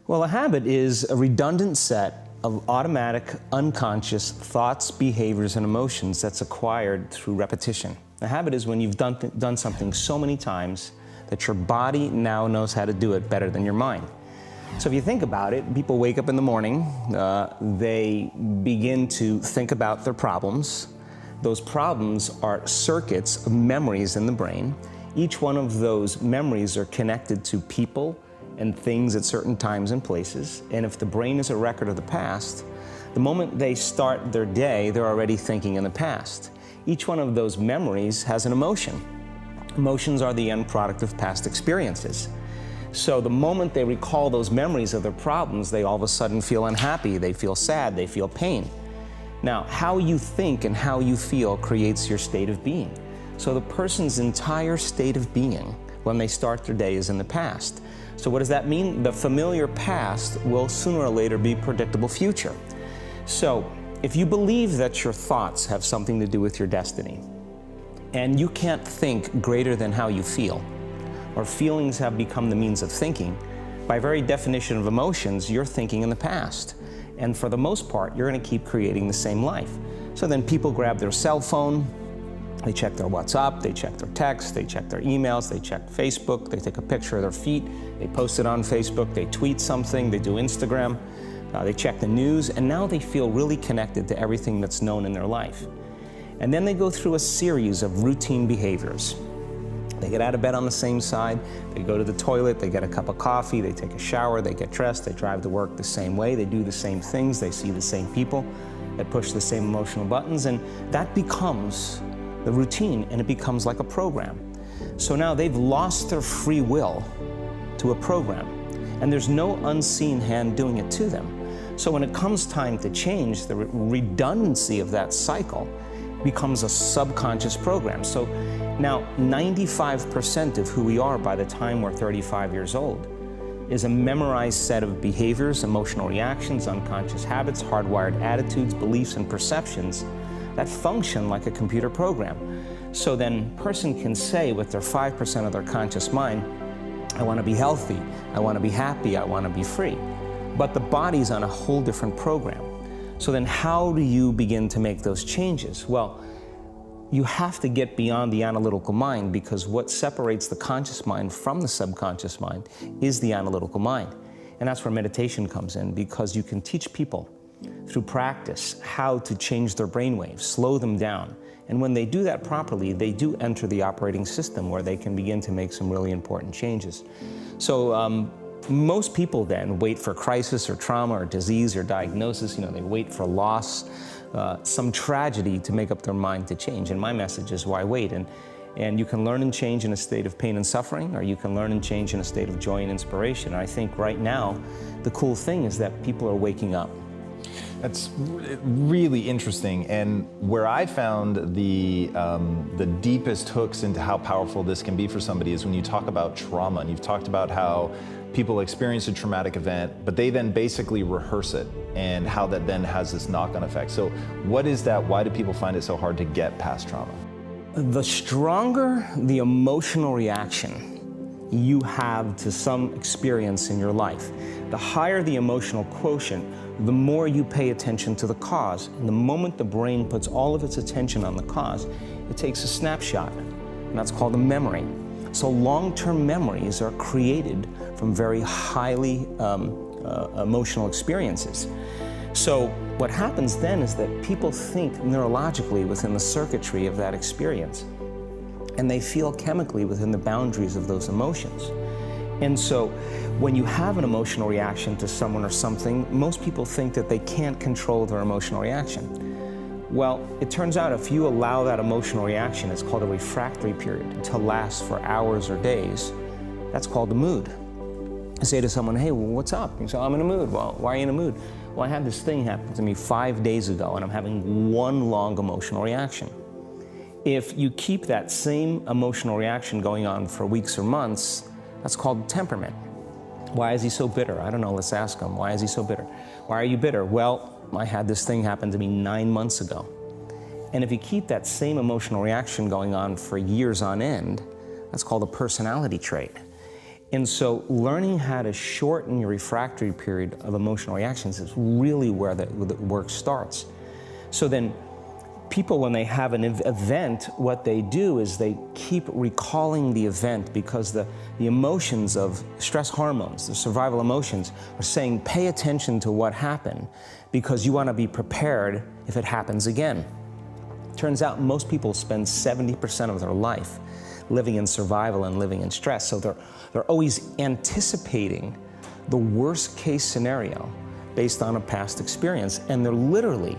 Well, a habit is a redundant set of automatic, unconscious thoughts, behaviors, and emotions that's acquired through repetition. A habit is when you've done something so many times that your body now knows how to do it better than your mind. So if you think about it, people wake up in the morning, they begin to think about their problems. Those problems are circuits of memories in the brain. Each one of those memories are connected to people and things at certain times and places. And if the brain is a record of the past, the moment they start their day, they're already thinking in the past. Each one of those memories has an emotion. Emotions are the end product of past experiences. So the moment they recall those memories of their problems, they all of a sudden feel unhappy, they feel sad, they feel pain. Now, how you think and how you feel creates your state of being. So the person's entire state of being when they start their day is in the past. So what does that mean? The familiar past will sooner or later be predictable future. So if you believe that your thoughts have something to do with your destiny, and you can't think greater than how you feel, or feelings have become the means of thinking, by very definition of emotions, you're thinking in the past. And for the most part, you're going to keep creating the same life. So then people grab their cell phone, they check their WhatsApp, they check their texts, they check their emails, they check Facebook, they take a picture of their feet, they post it on Facebook, they tweet something, they do Instagram, they check the news, and now they feel really connected to everything that's known in their life. And then they go through a series of routine behaviors. They get out of bed on the same side, they go to the toilet, they get a cup of coffee, they take a shower, they get dressed, they drive to work the same way, they do the same things, they see the same people, they push the same emotional buttons, and that becomes the routine, and it becomes like a program. So now they've lost their free will to a program, and there's no unseen hand doing it to them. So when it comes time to change, the redundancy of that cycle becomes a subconscious program. So now 95% of who we are by the time we're 35 years old is a memorized set of behaviors, emotional reactions, unconscious habits, hardwired attitudes, beliefs, and perceptions that function like a computer program. So then a person can say with their 5% of their conscious mind, I want to be healthy, I want to be happy, I want to be free. But the body's on a whole different program. So then how do you begin to make those changes? Well, you have to get beyond the analytical mind, because what separates the conscious mind from the subconscious mind is the analytical mind. And that's where meditation comes in, because you can teach people through practice how to change their brainwaves, slow them down. And when they do that properly, they do enter the operating system where they can begin to make some really important changes. So most people then wait for crisis or trauma or disease or diagnosis. You know, they wait for loss, some tragedy to make up their mind to change. And my message is, why wait? And you can learn and change in a state of pain and suffering, or you can learn and change in a state of joy and inspiration. And I think right now, the cool thing is that people are waking up. That's really interesting, and where I found the deepest hooks into how powerful this can be for somebody is when you talk about trauma, and you've talked about how people experience a traumatic event, but they then basically rehearse it, and how that then has this knock-on effect. So what is that? Why do people find it so hard to get past trauma? The stronger the emotional reaction you have to some experience in your life, the higher the emotional quotient, the more you pay attention to the cause. And the moment the brain puts all of its attention on the cause, it takes a snapshot, and that's called a memory. So long-term memories are created from very highly emotional experiences. So what happens then is that people think neurologically within the circuitry of that experience, and they feel chemically within the boundaries of those emotions. And so when you have an emotional reaction to someone or something, most people think that they can't control their emotional reaction. Well, it turns out if you allow that emotional reaction, it's called a refractory period, to last for hours or days, that's called the mood. I say to someone, hey, well, what's up? You say, I'm in a mood. Well, why are you in a mood? Well, I had this thing happen to me 5 days ago, and I'm having one long emotional reaction. If you keep that same emotional reaction going on for weeks or months, that's called temperament. Why is he so bitter? I don't know, let's ask him. Why is he so bitter? Why are you bitter? Well, I had this thing happen to me 9 months ago. And if you keep that same emotional reaction going on for years on end, that's called a personality trait. And so learning how to shorten your refractory period of emotional reactions is really where the work starts. So then people, when they have an event, what they do is they keep recalling the event because the emotions of stress hormones, the survival emotions, are saying pay attention to what happened because you want to be prepared if it happens again. Turns out most people spend 70% of their life living in survival and living in stress. So they're always anticipating the worst case scenario based on a past experience. And they're literally,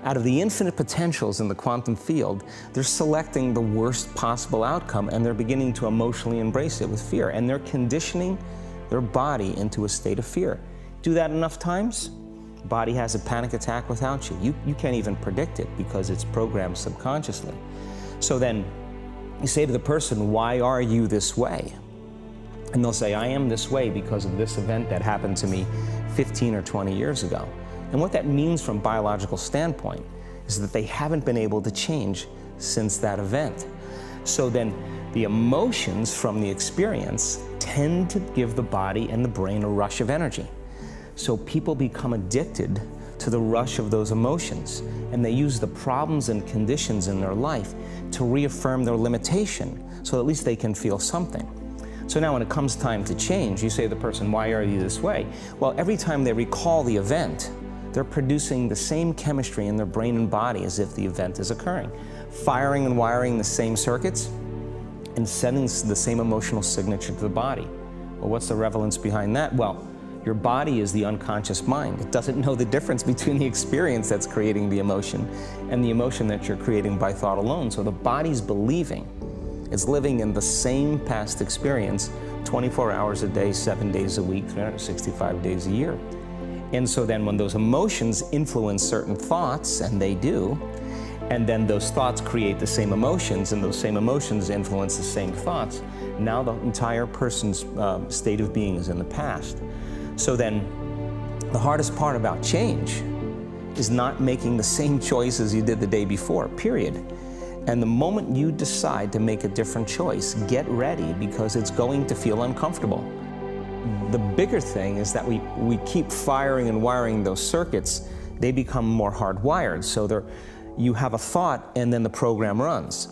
out of the infinite potentials in the quantum field, they're selecting the worst possible outcome and they're beginning to emotionally embrace it with fear. And they're conditioning their body into a state of fear. Do that enough times, body has a panic attack without you. You can't even predict it because it's programmed subconsciously. So then you say to the person, why are you this way? And they'll say, I am this way because of this event that happened to me 15 or 20 years ago. And what that means from a biological standpoint is that they haven't been able to change since that event. So then the emotions from the experience tend to give the body and the brain a rush of energy. So people become addicted to the rush of those emotions, and they use the problems and conditions in their life to reaffirm their limitation, so at least they can feel something. So now when it comes time to change, you say to the person, why are you this way? Well, every time they recall the event, they're producing the same chemistry in their brain and body as if the event is occurring, firing and wiring the same circuits and sending the same emotional signature to the body. Well, what's the relevance behind that? Well, your body is the unconscious mind. It doesn't know the difference between the experience that's creating the emotion and the emotion that you're creating by thought alone. So the body's believing it's living in the same past experience 24 hours a day, 7 days a week, 365 days a year. And so then when those emotions influence certain thoughts, and they do, and then those thoughts create the same emotions, and those same emotions influence the same thoughts, now the entire person's state of being is in the past. So then the hardest part about change is not making the same choices you did the day before, period. And the moment you decide to make a different choice, get ready because it's going to feel uncomfortable. The bigger thing is that we keep firing and wiring those circuits, they become more hardwired. So you have a thought and then the program runs.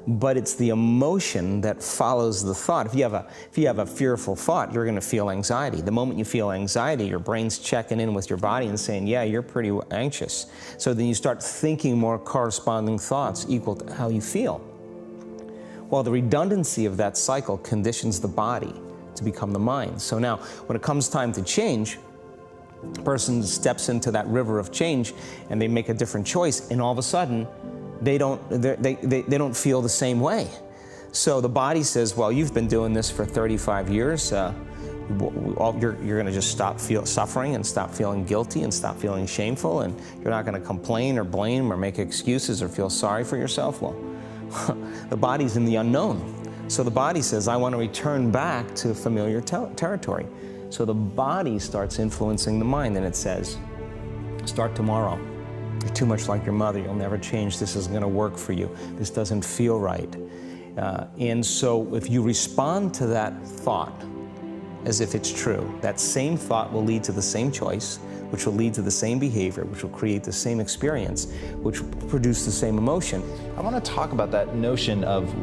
But it's the emotion that follows the thought. If you have a fearful thought, you're going to feel anxiety. The moment you feel anxiety, your brain's checking in with your body and saying, yeah, you're pretty anxious. So then you start thinking more corresponding thoughts equal to how you feel. Well, the redundancy of that cycle conditions the body to become the mind. So now, when it comes time to change, a person steps into that river of change and they make a different choice, and all of a sudden, they don't feel the same way. So the body says, well, you've been doing this for 35 years. You're going to just stop suffering and stop feeling guilty and stop feeling shameful, and you're not going to complain or blame or make excuses or feel sorry for yourself. Well, the body's in the unknown. So the body says, I want to return back to familiar territory. So the body starts influencing the mind, and it says, start tomorrow. You're too much like your mother. You'll never change. This isn't going to work for you. This doesn't feel right. And so if you respond to that thought as if it's true, that same thought will lead to the same choice, which will lead to the same behavior, which will create the same experience, which will produce the same emotion. I want to talk about that notion of,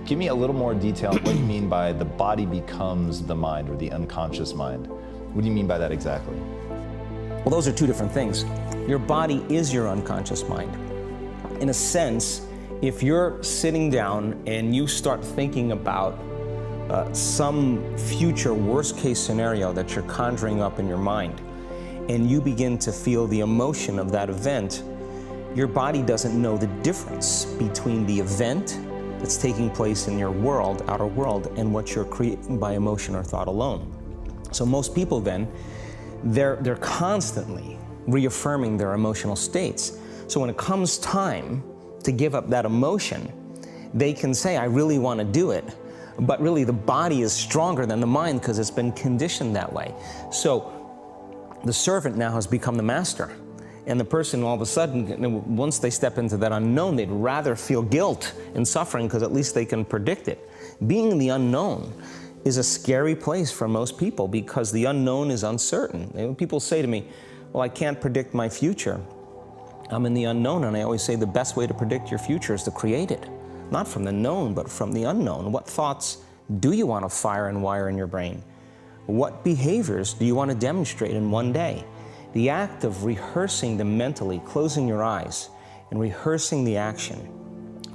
give me a little more detail on what you mean by the body becomes the mind or the unconscious mind. What do you mean by that exactly? Well, those are two different things. Your body is your unconscious mind. In a sense, if you're sitting down and you start thinking about some future worst case scenario that you're conjuring up in your mind, and you begin to feel the emotion of that event, your body doesn't know the difference between the event that's taking place in your world, outer world, and what you're creating by emotion or thought alone. So most people then, they're constantly reaffirming their emotional states. So when it comes time to give up that emotion, they can say, I really want to do it. But really the body is stronger than the mind because it's been conditioned that way. So the servant now has become the master. And the person all of a sudden, once they step into that unknown, they'd rather feel guilt and suffering because at least they can predict it. Being in the unknown is a scary place for most people because the unknown is uncertain. When people say to me, well, I can't predict my future, I'm in the unknown, and I always say the best way to predict your future is to create it. Not from the known, but from the unknown. What thoughts do you want to fire and wire in your brain? What behaviors do you want to demonstrate in one day? The act of rehearsing them mentally, closing your eyes, and rehearsing the action.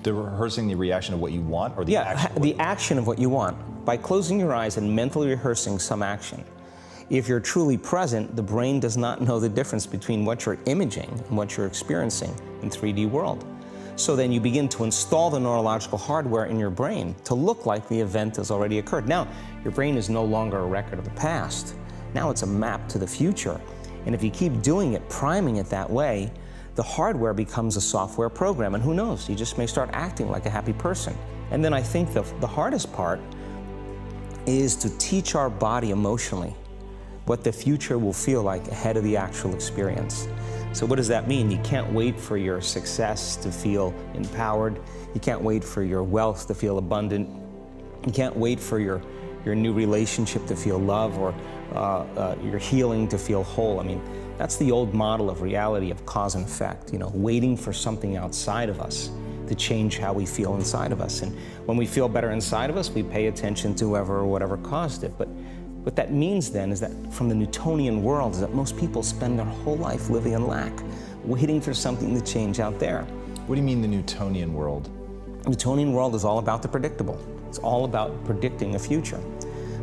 Rehearsing the reaction of what you want, or the action? The action of what you want. By closing your eyes and mentally rehearsing some action. If you're truly present, the brain does not know the difference between what you're imaging and what you're experiencing in 3D world. So then you begin to install the neurological hardware in your brain to look like the event has already occurred. Now, your brain is no longer a record of the past. Now it's a map to the future. And if you keep doing it, priming it that way, the hardware becomes a software program. And who knows, you just may start acting like a happy person. And then I think the hardest part is to teach our body emotionally what the future will feel like ahead of the actual experience. So what does that mean? You can't wait for your success to feel empowered. You can't wait for your wealth to feel abundant. You can't wait for your new relationship to feel love, or your healing to feel whole. I mean, that's the old model of reality, of cause and effect, waiting for something outside of us to change how we feel inside of us. And when we feel better inside of us, we pay attention to whoever or whatever caused it. But what that means then is that from the Newtonian world is that most people spend their whole life living in lack, waiting for something to change out there. What do you mean the Newtonian world? The Newtonian world is all about the predictable. It's all about predicting a future.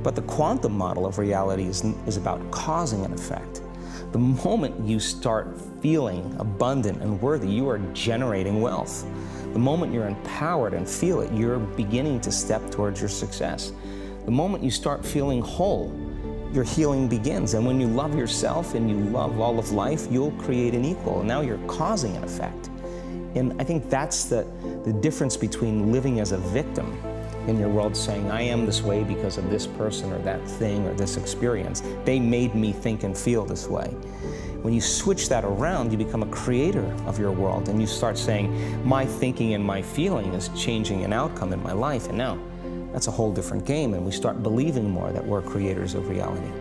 But the quantum model of reality is about causing an effect. The moment you start feeling abundant and worthy, you are generating wealth. The moment you're empowered and feel it, you're beginning to step towards your success. The moment you start feeling whole, your healing begins. And when you love yourself and you love all of life, you'll create an equal. And now you're causing an effect. And I think that's the difference between living as a victim in your world, saying, I am this way because of this person or that thing or this experience. They made me think and feel this way. When you switch that around, you become a creator of your world, and you start saying, my thinking and my feeling is changing an outcome in my life. And now, that's a whole different game, and we start believing more that we're creators of reality.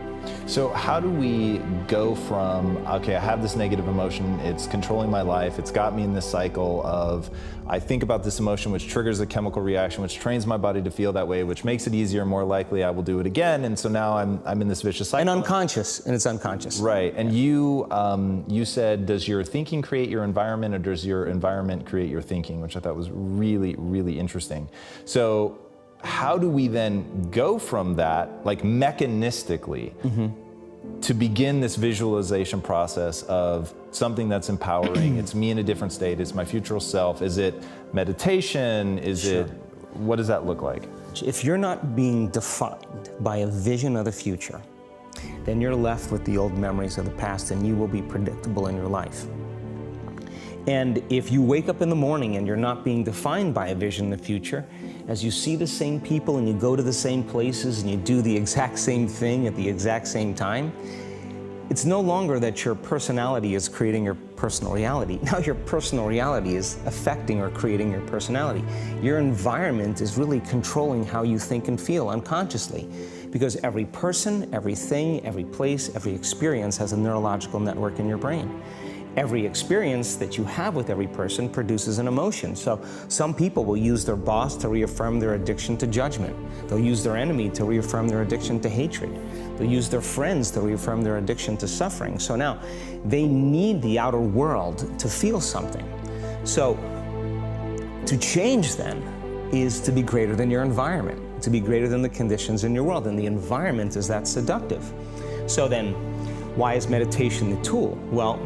So how do we go from, okay, I have this negative emotion, it's controlling my life, it's got me in this cycle of, I think about this emotion, which triggers a chemical reaction, which trains my body to feel that way, which makes it easier, more likely I will do it again, and so now I'm in this vicious cycle. And it's unconscious. Right, and you said, does your thinking create your environment, or does your environment create your thinking, which I thought was really, really interesting. So, how do we then go from that, like mechanistically, to begin this visualization process of something that's empowering? It's me in a different state, it's my future self. Is it meditation? What does that look like? If you're not being defined by a vision of the future, then you're left with the old memories of the past, and you will be predictable in your life. And if you wake up in the morning and you're not being defined by a vision in the future, as you see the same people and you go to the same places and you do the exact same thing at the exact same time, it's no longer that your personality is creating your personal reality. Now your personal reality is affecting or creating your personality. Your environment is really controlling how you think and feel unconsciously, because every person, everything, every place, every experience has a neurological network in your brain. Every experience that you have with every person produces an emotion. So some people will use their boss to reaffirm their addiction to judgment. They'll use their enemy to reaffirm their addiction to hatred. They'll use their friends to reaffirm their addiction to suffering. So now they need the outer world to feel something. So to change then is to be greater than your environment, to be greater than the conditions in your world. And the environment is that seductive. So then why is meditation the tool? Well,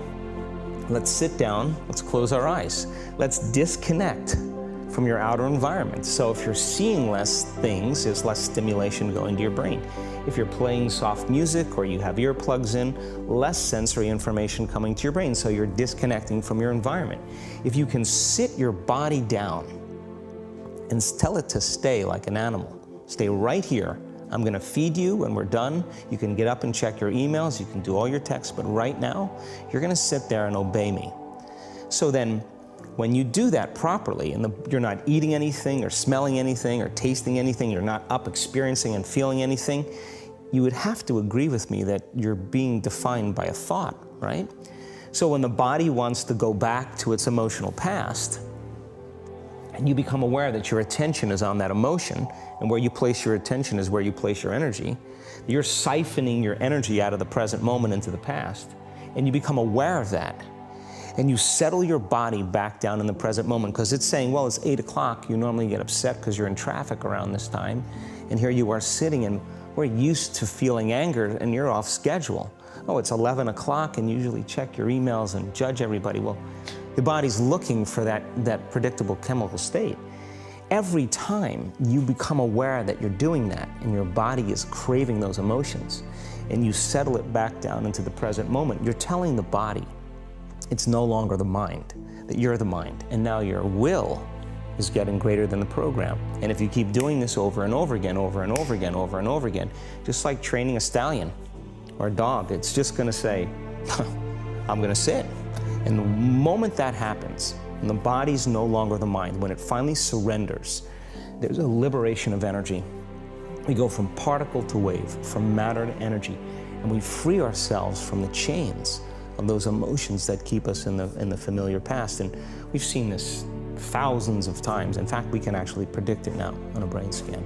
let's sit down, let's close our eyes. Let's disconnect from your outer environment. So if you're seeing less things, there's less stimulation going to your brain. If you're playing soft music or you have earplugs in, less sensory information coming to your brain, so you're disconnecting from your environment. If you can sit your body down and tell it to stay like an animal, stay right here. I'm gonna feed you when we're done. You can get up and check your emails, you can do all your texts, but right now, you're gonna sit there and obey me. So then, When you do that properly, and you're not eating anything or smelling anything or tasting anything, you're not up experiencing and feeling anything, you would have to agree with me that you're being defined by a thought, right? So when the body wants to go back to its emotional past, and you become aware that your attention is on that emotion, and where you place your attention is where you place your energy, you're siphoning your energy out of the present moment into the past, and you become aware of that. And you settle your body back down in the present moment, because it's saying, well, it's 8 o'clock, you normally get upset because you're in traffic around this time, and here you are sitting, and we're used to feeling anger, and you're off schedule. Oh, it's 11 o'clock, and you usually check your emails and judge everybody. Well, the body's looking for that predictable chemical state. Every time you become aware that you're doing that, and your body is craving those emotions, and you settle it back down into the present moment, you're telling the body, it's no longer the mind, that you're the mind, and now your will is getting greater than the program. And if you keep doing this over and over again, over and over again, over and over again, just like training a stallion or a dog, it's just gonna say, I'm gonna sit. And the moment that happens, and the body's no longer the mind, when it finally surrenders, there's a liberation of energy. We go from particle to wave, from matter to energy, and we free ourselves from the chains of those emotions that keep us in the familiar past. And we've seen this thousands of times. In fact, we can actually predict it now on a brain scan.